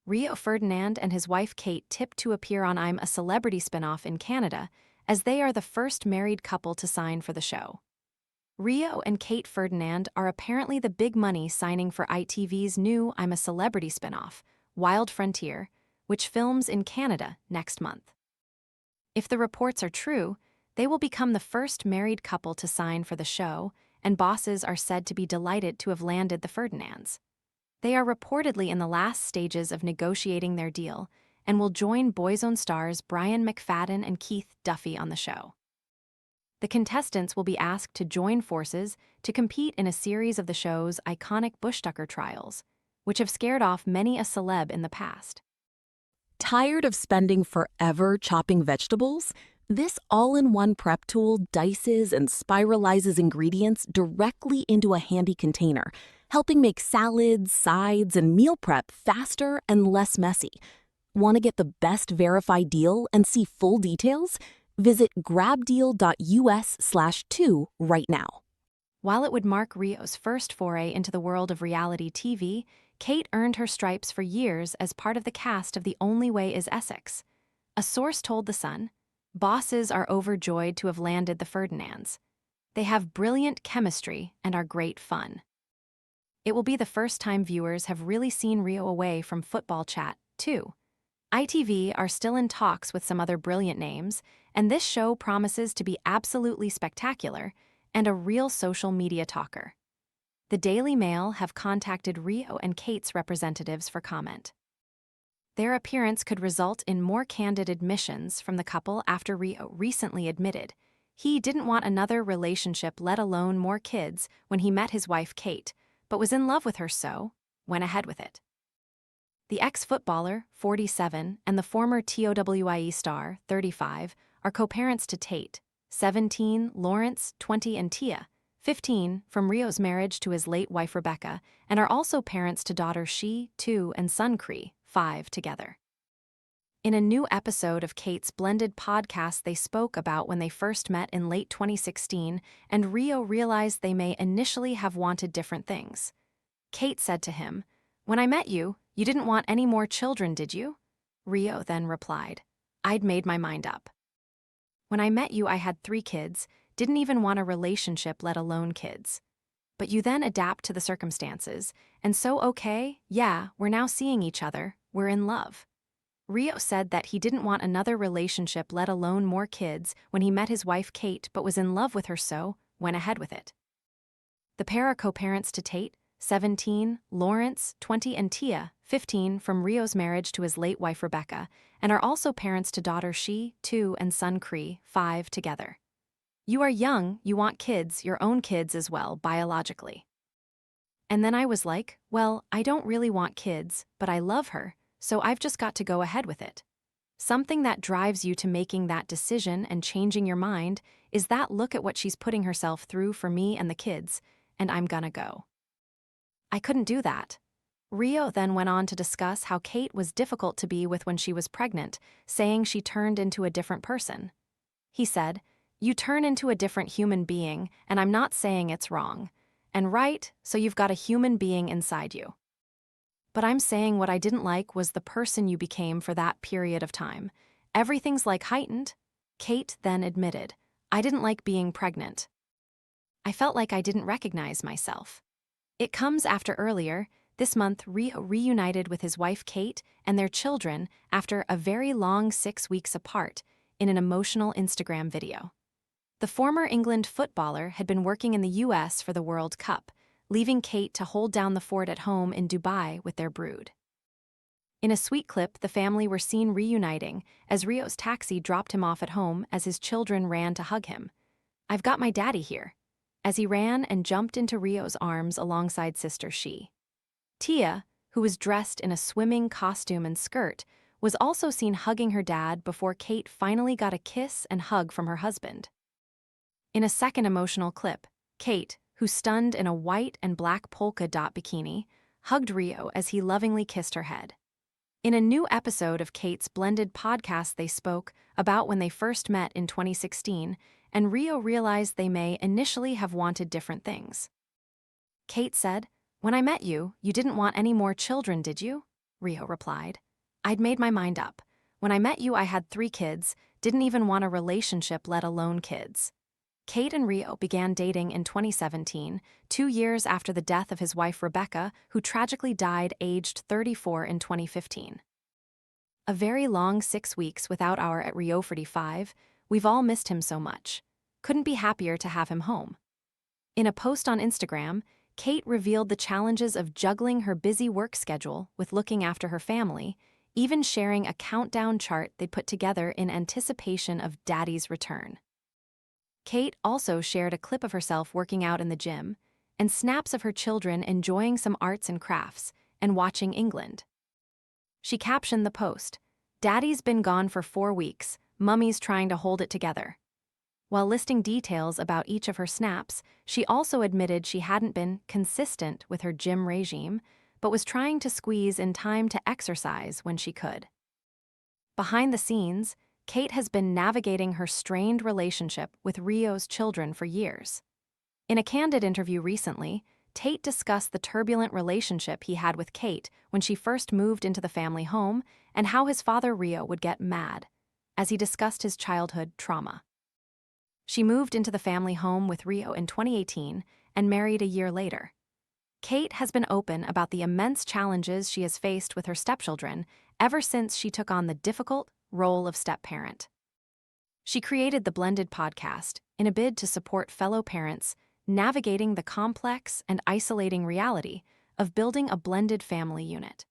Rio Ferdinand and his wife Kate tipped to appear on I'm a Celebrity spinoff in Canada, as they are the first married couple to sign for the show. Rio and Kate Ferdinand are apparently the big money signing for ITV's new I'm a Celebrity spinoff, Wild Frontier, which films in Canada next month. If the reports are true, they will become the first married couple to sign for the show, and bosses are said to be delighted to have landed the Ferdinands. They are reportedly in the last stages of negotiating their deal and will join Boyzone stars Brian McFadden and Keith Duffy on the show. The contestants will be asked to join forces to compete in a series of the show's iconic bushtucker trials, which have scared off many a celeb in the past. Tired of spending forever chopping vegetables? This all-in-one prep tool dices and spiralizes ingredients directly into a handy container, helping make salads, sides, and meal prep faster and less messy. Want to get the best verified deal and see full details? Visit grabdeal.us/2 right now. While it would mark Rio's first foray into the world of reality TV, Kate earned her stripes for years as part of the cast of The Only Way is Essex. A source told The Sun, "Bosses are overjoyed to have landed the Ferdinands. They have brilliant chemistry and are great fun." It will be the first time viewers have really seen Rio away from football chat, too. ITV are still in talks with some other brilliant names, and this show promises to be absolutely spectacular and a real social media talker. The Daily Mail have contacted Rio and Kate's representatives for comment. Their appearance could result in more candid admissions from the couple after Rio recently admitted he didn't want another relationship, let alone more kids, when he met his wife Kate, but was in love with her, so went ahead with it. The ex-footballer, 47, and the former TOWIE star, 35, are co-parents to Tate, 17, Lawrence, 20, and Tia, 15, from Rio's marriage to his late wife Rebecca, and are also parents to daughters She, 2, and son Cree, 5, together. In a new episode of Kate's blended podcast, they spoke about when they first met in late 2016, and Rio realized they may initially have wanted different things. Kate said to him, "When I met you, you didn't want any more children, did you?" Rio then replied, "I'd made my mind up. When I met you, I had 3 kids, didn't even want a relationship, let alone kids. But you then adapt to the circumstances, and so okay, yeah, we're now seeing each other, we're in love." Rio said that he didn't want another relationship, let alone more kids, when he met his wife Kate, but was in love with her, so went ahead with it. The pair are co-parents to Tate, 17, Lawrence, 20, and Tia, 15, from Rio's marriage to his late wife Rebecca, and are also parents to daughters She, 2, and son Cree, 5, together. "You are young, you want kids, your own kids as well, biologically." And then I was like, well, I don't really want kids, but I love her, so I've just got to go ahead with it. Something that drives you to making that decision and changing your mind is that look at what she's putting herself through for me and the kids, and I'm gonna go. I couldn't do that. Rio then went on to discuss how Kate was difficult to be with when she was pregnant, saying she turned into a different person. He said, "You turn into a different human being, and I'm not saying it's wrong. And right, so you've got a human being inside you. But I'm saying what I didn't like was the person you became for that period of time. Everything's like heightened." Kate then admitted, "I didn't like being pregnant. I felt like I didn't recognize myself." It comes after earlier, this month, Rio reunited with his wife Kate and their children after a very long 6 weeks apart in an emotional Instagram video. The former England footballer had been working in the US for the World Cup, leaving Kate to hold down the fort at home in Dubai with their brood. In a sweet clip, the family were seen reuniting as Rio's taxi dropped him off at home as his children ran to hug him. "I've got my daddy here," as he ran and jumped into Rio's arms alongside sister She. Tia, who was dressed in a swimming costume and skirt, was also seen hugging her dad before Kate finally got a kiss and hug from her husband. In a second emotional clip, Kate, who stunned in a white and black polka dot bikini, hugged Rio as he lovingly kissed her head. In a new episode of Kate's blended podcast, they spoke about when they first met in 2016, and Rio realized they may initially have wanted different things. Kate said, "When I met you, you didn't want any more children, did you?" Rio replied. "I'd made my mind up. When I met you, I had 3 kids, didn't even want a relationship, let alone kids." Kate and Rio began dating in 2017, 2 years after the death of his wife Rebecca, who tragically died aged 34 in 2015. "A very long 6 weeks without our at Rio Ferdinand. We've all missed him so much. Couldn't be happier to have him home." In a post on Instagram, Kate revealed the challenges of juggling her busy work schedule with looking after her family, even sharing a countdown chart they'd put together in anticipation of Daddy's return. Kate also shared a clip of herself working out in the gym and snaps of her children enjoying some arts and crafts and watching England. She captioned the post, "Daddy's been gone for 4 weeks, Mummy's trying to hold it together." While listing details about each of her snaps, she also admitted she hadn't been consistent with her gym regime, but was trying to squeeze in time to exercise when she could. Behind the scenes, Kate has been navigating her strained relationship with Rio's children for years. In a candid interview recently, Tate discussed the turbulent relationship he had with Kate when she first moved into the family home and how his father Rio would get mad, as he discussed his childhood trauma. She moved into the family home with Rio in 2018 and married a year later. Kate has been open about the immense challenges she has faced with her stepchildren ever since she took on the difficult role of step-parent. She created the Blended podcast in a bid to support fellow parents navigating the complex and isolating reality of building a blended family unit.